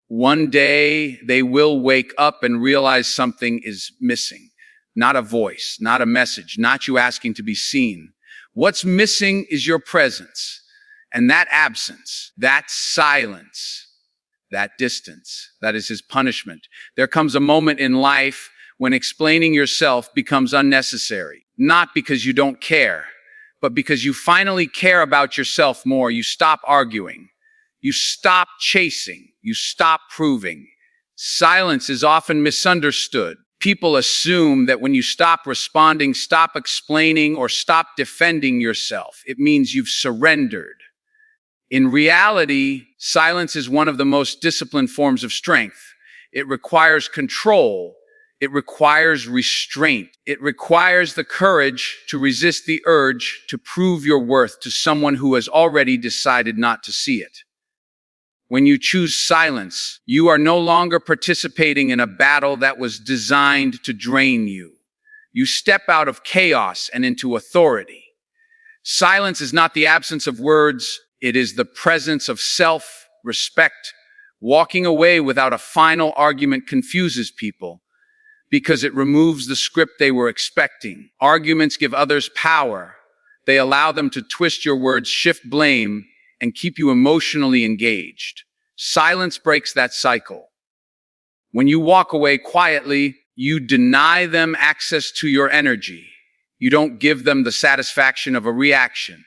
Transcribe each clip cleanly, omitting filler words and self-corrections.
One day they will wake up and realize something is missing. Not a voice, not a message, not you asking to be seen. What's missing is your presence. And that absence, that silence, that distance, that is his punishment. There comes a moment in life when explaining yourself becomes unnecessary. Not because you don't care, but because you finally care about yourself more. You stop arguing. You stop chasing. You stop proving. Silence is often misunderstood. People assume that when you stop responding, stop explaining, or stop defending yourself, it means you've surrendered. In reality, silence is one of the most disciplined forms of strength. It requires control. It requires restraint. It requires the courage to resist the urge to prove your worth to someone who has already decided not to see it. When you choose silence, you are no longer participating in a battle that was designed to drain you. You step out of chaos and into authority. Silence is not the absence of words. It is the presence of self-respect. Walking away without a final argument confuses people because it removes the script they were expecting. Arguments give others power. They allow them to twist your words, shift blame, and keep you emotionally engaged. Silence breaks that cycle. When you walk away quietly, you deny them access to your energy. You don't give them the satisfaction of a reaction.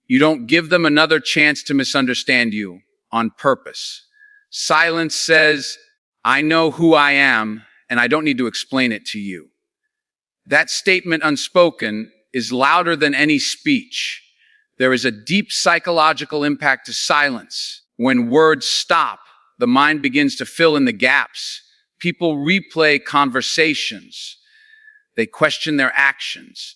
You don't give them another chance to misunderstand you on purpose. Silence says, I know who I am, and I don't need to explain it to you. That statement, unspoken, is louder than any speech. There is a deep psychological impact to silence. When words stop, the mind begins to fill in the gaps. People replay conversations. They question their actions.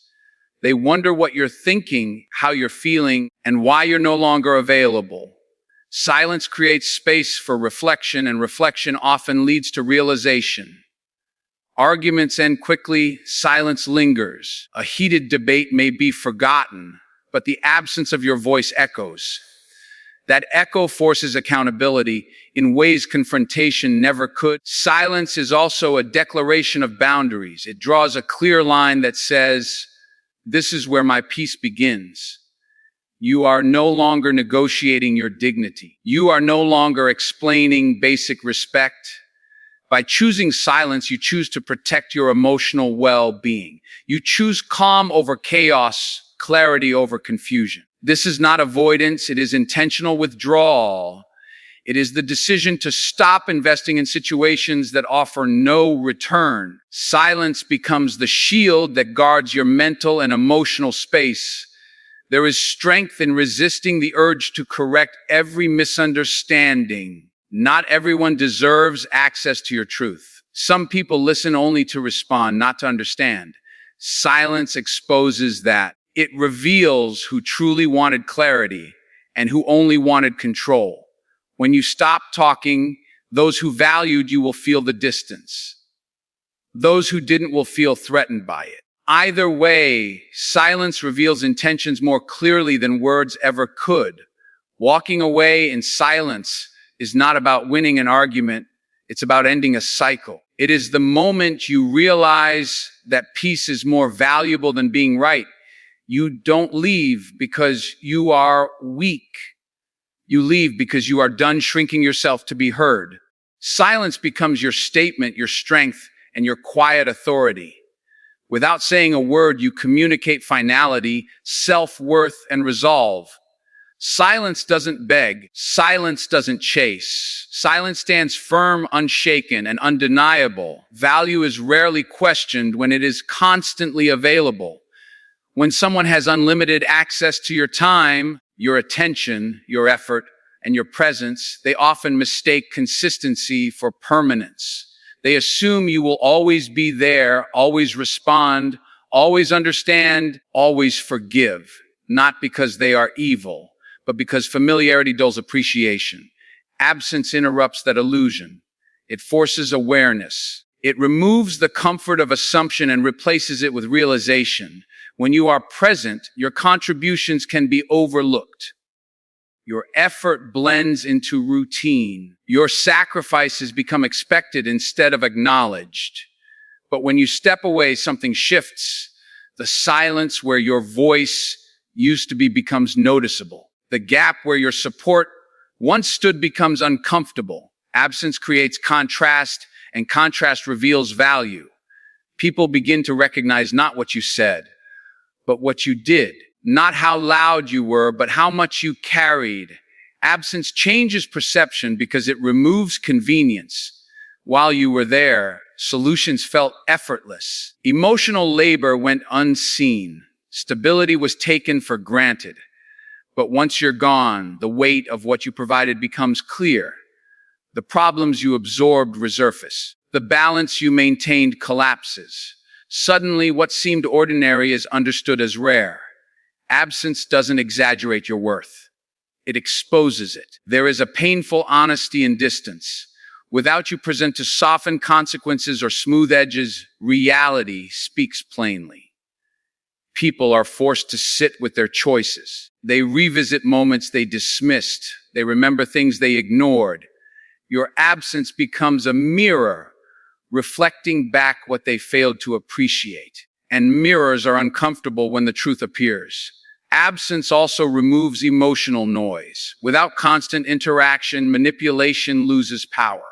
They wonder what you're thinking, how you're feeling, and why you're no longer available. Silence creates space for reflection, and reflection often leads to realization. Arguments end quickly, silence lingers. A heated debate may be forgotten, but the absence of your voice echoes. That echo forces accountability in ways confrontation never could. Silence is also a declaration of boundaries. It draws a clear line that says, this is where my peace begins. You are no longer negotiating your dignity. You are no longer explaining basic respect. By choosing silence, you choose to protect your emotional well-being. You choose calm over chaos, clarity over confusion. This is not avoidance, it is intentional withdrawal. It is the decision to stop investing in situations that offer no return. Silence becomes the shield that guards your mental and emotional space. There is strength in resisting the urge to correct every misunderstanding. Not everyone deserves access to your truth. Some people listen only to respond, not to understand. Silence exposes that. It reveals who truly wanted clarity and who only wanted control. When you stop talking, those who valued you will feel the distance. Those who didn't will feel threatened by it. Either way, silence reveals intentions more clearly than words ever could. Walking away in silence is not about winning an argument. It's about ending a cycle. It is the moment you realize that peace is more valuable than being right. You don't leave because you are weak. You leave because you are done shrinking yourself to be heard. Silence becomes your statement, your strength, and your quiet authority. Without saying a word, you communicate finality, self-worth, and resolve. Silence doesn't beg. Silence doesn't chase. Silence stands firm, unshaken, and undeniable. Value is rarely questioned when it is constantly available. When someone has unlimited access to your time, your attention, your effort, and your presence, they often mistake consistency for permanence. They assume you will always be there, always respond, always understand, always forgive, not because they are evil, but because familiarity dulls appreciation. Absence interrupts that illusion. It forces awareness. It removes the comfort of assumption and replaces it with realization. When you are present, your contributions can be overlooked. Your effort blends into routine. Your sacrifices become expected instead of acknowledged. But when you step away, something shifts. The silence where your voice used to be becomes noticeable. The gap where your support once stood becomes uncomfortable. Absence creates contrast, and contrast reveals value. People begin to recognize not what you said, but what you did. Not how loud you were, but how much you carried. Absence changes perception because it removes convenience. While you were there, solutions felt effortless. Emotional labor went unseen. Stability was taken for granted. But once you're gone, the weight of what you provided becomes clear. The problems you absorbed resurface. The balance you maintained collapses. Suddenly, what seemed ordinary is understood as rare. Absence doesn't exaggerate your worth. It exposes it. There is a painful honesty in distance. Without you present to soften consequences or smooth edges, reality speaks plainly. People are forced to sit with their choices. They revisit moments they dismissed. They remember things they ignored. Your absence becomes a mirror, reflecting back what they failed to appreciate. And mirrors are uncomfortable when the truth appears. Absence also removes emotional noise. Without constant interaction, manipulation loses power.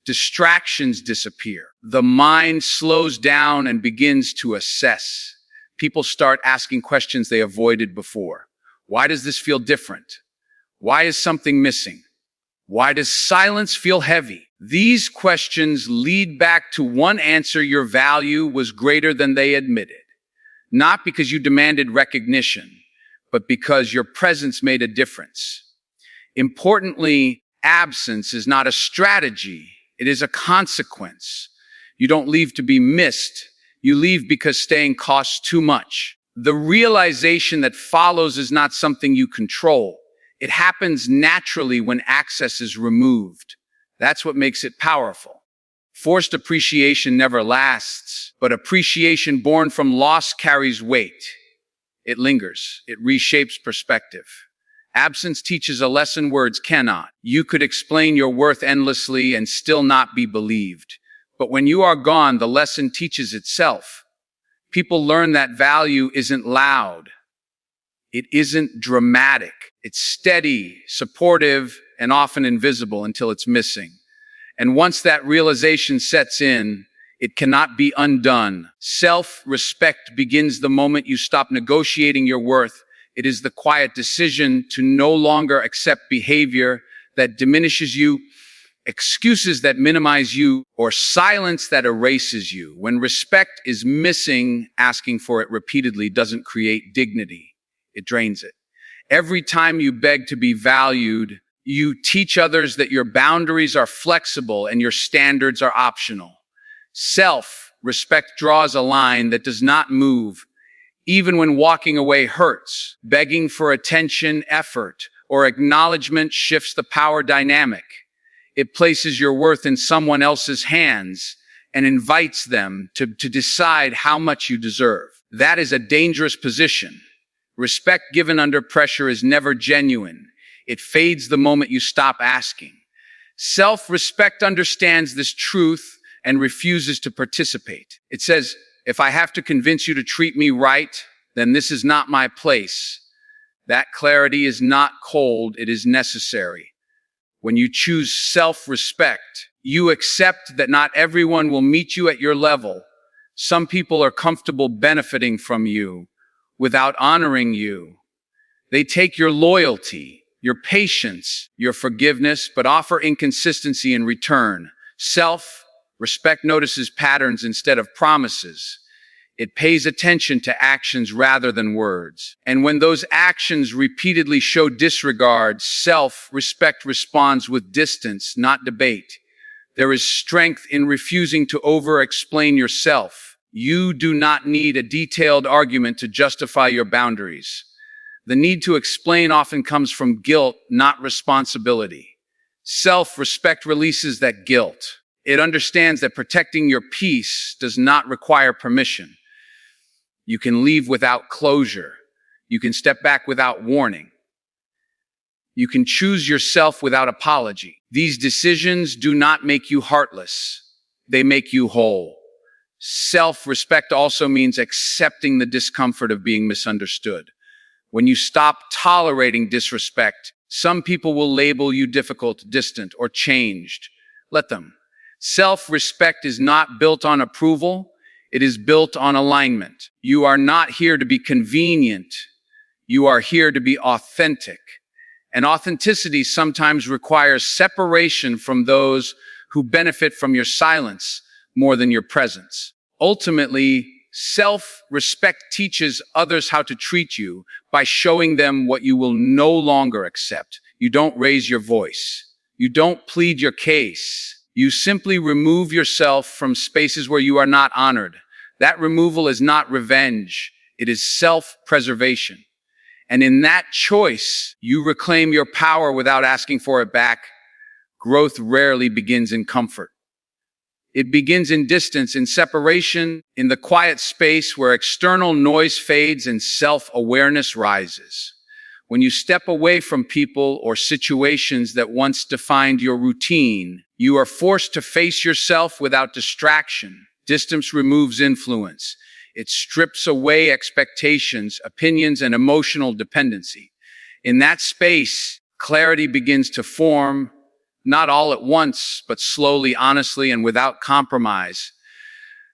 Distractions disappear. The mind slows down and begins to assess. People start asking questions they avoided before. Why does this feel different? Why is something missing? Why does silence feel heavy? These questions lead back to one answer: your value was greater than they admitted. Not because you demanded recognition, but because your presence made a difference. Importantly, absence is not a strategy. It is a consequence. You don't leave to be missed. You leave because staying costs too much. The realization that follows is not something you control. It happens naturally when access is removed. That's what makes it powerful. Forced appreciation never lasts, but appreciation born from loss carries weight. It lingers. It reshapes perspective. Absence teaches a lesson words cannot. You could explain your worth endlessly and still not be believed. But when you are gone, the lesson teaches itself. People learn that value isn't loud. It isn't dramatic. It's steady, supportive, and often invisible until it's missing. And once that realization sets in, it cannot be undone. Self-respect begins the moment you stop negotiating your worth. It is the quiet decision to no longer accept behavior that diminishes you, excuses that minimize you, or silence that erases you. When respect is missing, asking for it repeatedly doesn't create dignity. It drains it. Every time you beg to be valued, you teach others that your boundaries are flexible and your standards are optional. Self-respect draws a line that does not move, even when walking away hurts. Begging for attention, effort, or acknowledgement shifts the power dynamic. It places your worth in someone else's hands and invites them to decide how much you deserve. That is a dangerous position. Respect given under pressure is never genuine. It fades the moment you stop asking. Self-respect understands this truth and refuses to participate. It says, if I have to convince you to treat me right, then this is not my place. That clarity is not cold, it is necessary. When you choose self-respect, you accept that not everyone will meet you at your level. Some people are comfortable benefiting from you without honoring you. They take your loyalty, your patience, your forgiveness, but offer inconsistency in return. Self-respect notices patterns instead of promises. It pays attention to actions rather than words. And when those actions repeatedly show disregard, self-respect responds with distance, not debate. There is strength in refusing to over-explain yourself. You do not need a detailed argument to justify your boundaries. The need to explain often comes from guilt, not responsibility. Self-respect releases that guilt. It understands that protecting your peace does not require permission. You can leave without closure. You can step back without warning. You can choose yourself without apology. These decisions do not make you heartless. They make you whole. Self-respect also means accepting the discomfort of being misunderstood. When you stop tolerating disrespect, some people will label you difficult, distant, or changed. Let them. Self-respect is not built on approval. It is built on alignment. You are not here to be convenient. You are here to be authentic. And authenticity sometimes requires separation from those who benefit from your silence more than your presence. Ultimately, self-respect teaches others how to treat you by showing them what you will no longer accept. You don't raise your voice. You don't plead your case. You simply remove yourself from spaces where you are not honored. That removal is not revenge. It is self-preservation. And in that choice, you reclaim your power without asking for it back. Growth rarely begins in comfort. It begins in distance, in separation, in the quiet space where external noise fades and self-awareness rises. When you step away from people or situations that once defined your routine, you are forced to face yourself without distraction. Distance removes influence. It strips away expectations, opinions, and emotional dependency. In that space, clarity begins to form, not all at once, but slowly, honestly, and without compromise.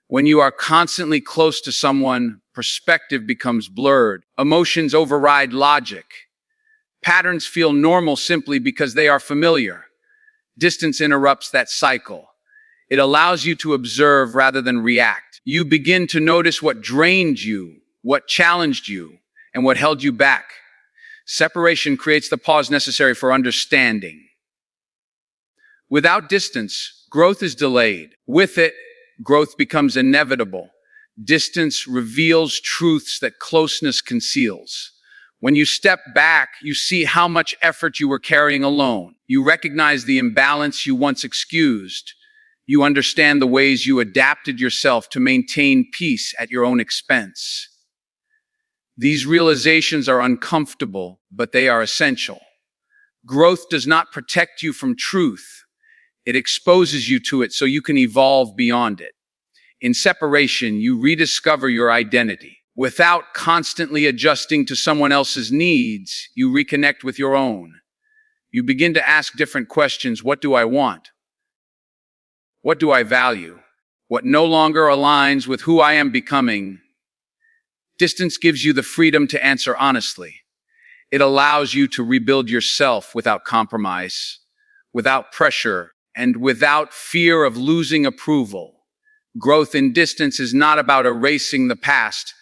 When you are constantly close to someone, perspective becomes blurred. Emotions override logic. Patterns feel normal simply because they are familiar. Distance interrupts that cycle. It allows you to observe rather than react. You begin to notice what drained you, what challenged you, and what held you back. Separation creates the pause necessary for understanding. Without distance, growth is delayed. With it, growth becomes inevitable. Distance reveals truths that closeness conceals. When you step back, you see how much effort you were carrying alone. You recognize the imbalance you once excused. You understand the ways you adapted yourself to maintain peace at your own expense. These realizations are uncomfortable, but they are essential. Growth does not protect you from truth. It exposes you to it so you can evolve beyond it. In separation, you rediscover your identity. Without constantly adjusting to someone else's needs, you reconnect with your own. You begin to ask different questions. What do I want? What do I value? What no longer aligns with who I am becoming? Distance gives you the freedom to answer honestly. It allows you to rebuild yourself without compromise, without pressure, and without fear of losing approval. Growth in distance is not about erasing the past.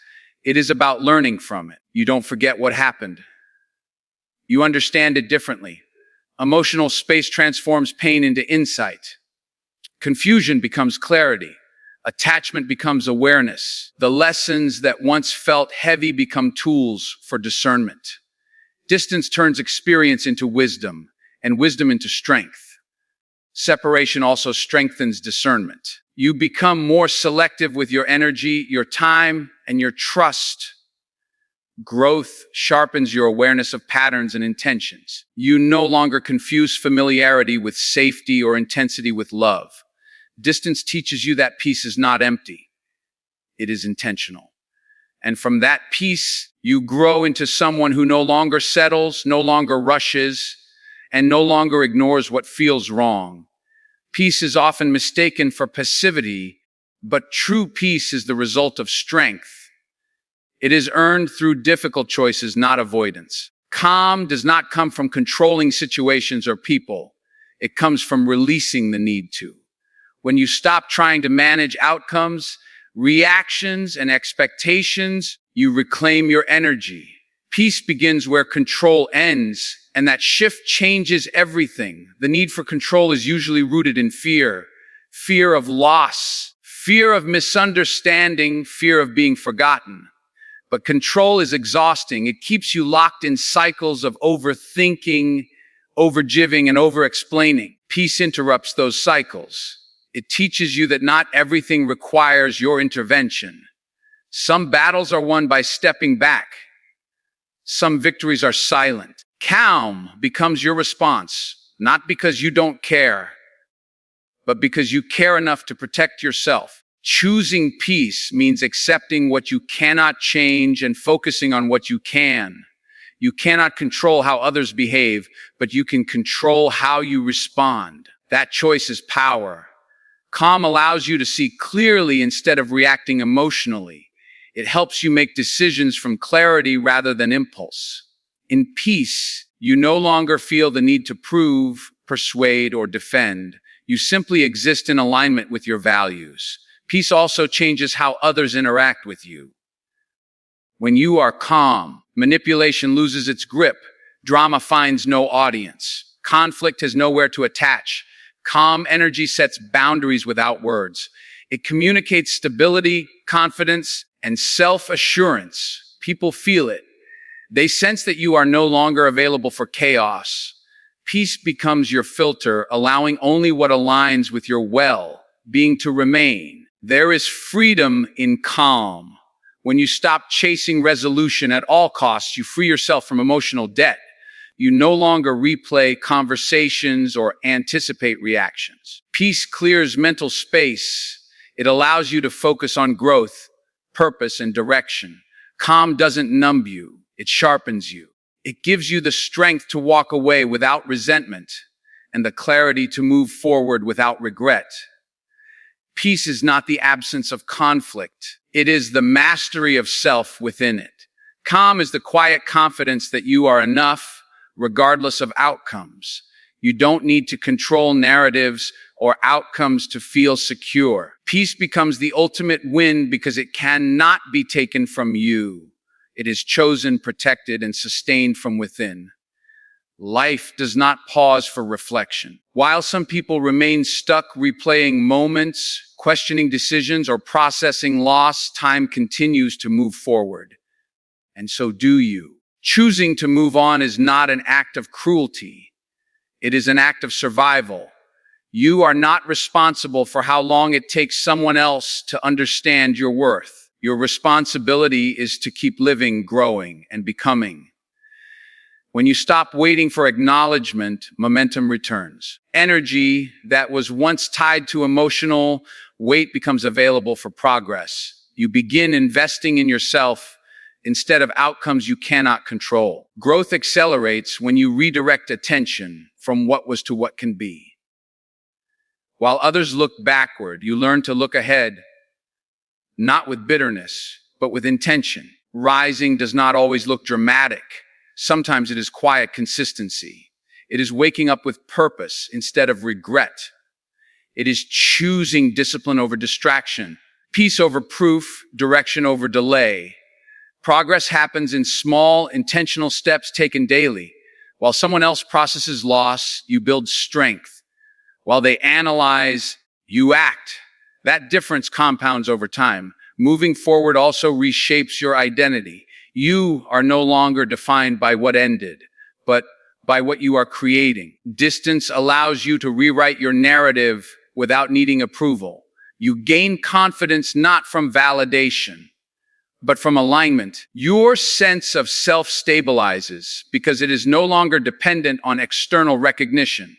It is about learning from it. You don't forget what happened. You understand it differently. Emotional space transforms pain into insight. Confusion becomes clarity. Attachment becomes awareness. The lessons that once felt heavy become tools for discernment. Distance turns experience into wisdom, and wisdom into strength. Separation also strengthens discernment. You become more selective with your energy, your time, and your trust. Growth sharpens your awareness of patterns and intentions. You no longer confuse familiarity with safety or intensity with love. Distance teaches you that peace is not empty. It is intentional. And from that peace, you grow into someone who no longer settles, no longer rushes, and no longer ignores what feels wrong. Peace is often mistaken for passivity, but true peace is the result of strength. It is earned through difficult choices, not avoidance. Calm does not come from controlling situations or people. It comes from releasing the need to. When you stop trying to manage outcomes, reactions, and expectations, you reclaim your energy. Peace begins where control ends, and that shift changes everything. The need for control is usually rooted in fear. Fear of loss, fear of misunderstanding, fear of being forgotten. But control is exhausting. It keeps you locked in cycles of overthinking, overgiving, and over-explaining. Peace interrupts those cycles. It teaches you that not everything requires your intervention. Some battles are won by stepping back. Some victories are silent. Calm becomes your response, not because you don't care, but because you care enough to protect yourself. Choosing peace means accepting what you cannot change and focusing on what you can. You cannot control how others behave, but you can control how you respond. That choice is power. Calm allows you to see clearly instead of reacting emotionally. It helps you make decisions from clarity rather than impulse. In peace, you no longer feel the need to prove, persuade, or defend. You simply exist in alignment with your values. Peace also changes how others interact with you. When you are calm, manipulation loses its grip. Drama finds no audience. Conflict has nowhere to attach. Calm energy sets boundaries without words. It communicates stability, confidence, and self-assurance. People feel it. They sense that you are no longer available for chaos. Peace becomes your filter, allowing only what aligns with your well-being to remain. There is freedom in calm. When you stop chasing resolution at all costs, you free yourself from emotional debt. You no longer replay conversations or anticipate reactions. Peace clears mental space. It allows you to focus on growth, purpose, and direction. Calm doesn't numb you. It sharpens you. It gives you the strength to walk away without resentment and the clarity to move forward without regret. Peace is not the absence of conflict. It is the mastery of self within it. Calm is the quiet confidence that you are enough, regardless of outcomes. You don't need to control narratives or outcomes to feel secure. Peace becomes the ultimate win because it cannot be taken from you. It is chosen, protected, and sustained from within. Life does not pause for reflection. While some people remain stuck replaying moments, questioning decisions, or processing loss, time continues to move forward. And so do you. Choosing to move on is not an act of cruelty. It is an act of survival. You are not responsible for how long it takes someone else to understand your worth. Your responsibility is to keep living, growing, and becoming. When you stop waiting for acknowledgement, momentum returns. Energy that was once tied to emotional weight becomes available for progress. You begin investing in yourself instead of outcomes you cannot control. Growth accelerates when you redirect attention from what was to what can be. While others look backward, you learn to look ahead, not with bitterness, but with intention. Rising does not always look dramatic. Sometimes it is quiet consistency. It is waking up with purpose instead of regret. It is choosing discipline over distraction, peace over proof, direction over delay. Progress happens in small, intentional steps taken daily. While someone else processes loss, you build strength. While they analyze, you act. That difference compounds over time. Moving forward also reshapes your identity. You are no longer defined by what ended, but by what you are creating. Distance allows you to rewrite your narrative without needing approval. You gain confidence not from validation, but from alignment. Your sense of self stabilizes because it is no longer dependent on external recognition.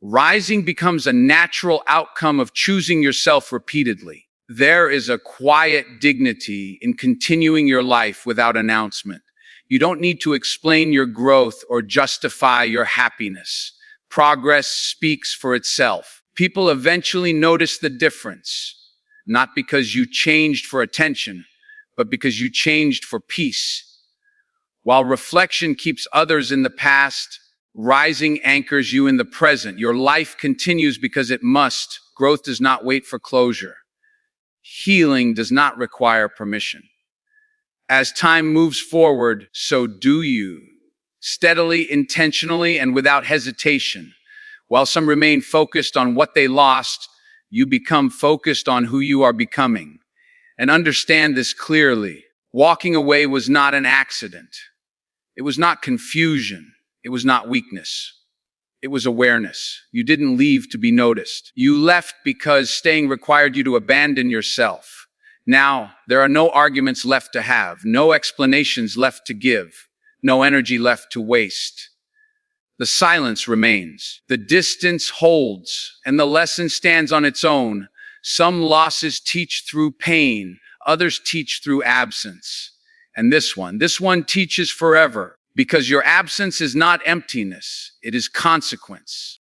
Rising becomes a natural outcome of choosing yourself repeatedly. There is a quiet dignity in continuing your life without announcement. You don't need to explain your growth or justify your happiness. Progress speaks for itself. People eventually notice the difference, not because you changed for attention, but because you changed for peace. While reflection keeps others in the past, rising anchors you in the present. Your life continues because it must. Growth does not wait for closure. Healing does not require permission. As time moves forward, so do you. Steadily, intentionally, and without hesitation. While some remain focused on what they lost, you become focused on who you are becoming. And understand this clearly. Walking away was not an accident. It was not confusion. It was not weakness. It was awareness. You didn't leave to be noticed. You left because staying required you to abandon yourself. Now, there are no arguments left to have, no explanations left to give, no energy left to waste. The silence remains. The distance holds, and the lesson stands on its own. Some losses teach through pain, others teach through absence. And this one teaches forever, because your absence is not emptiness, it is consequence.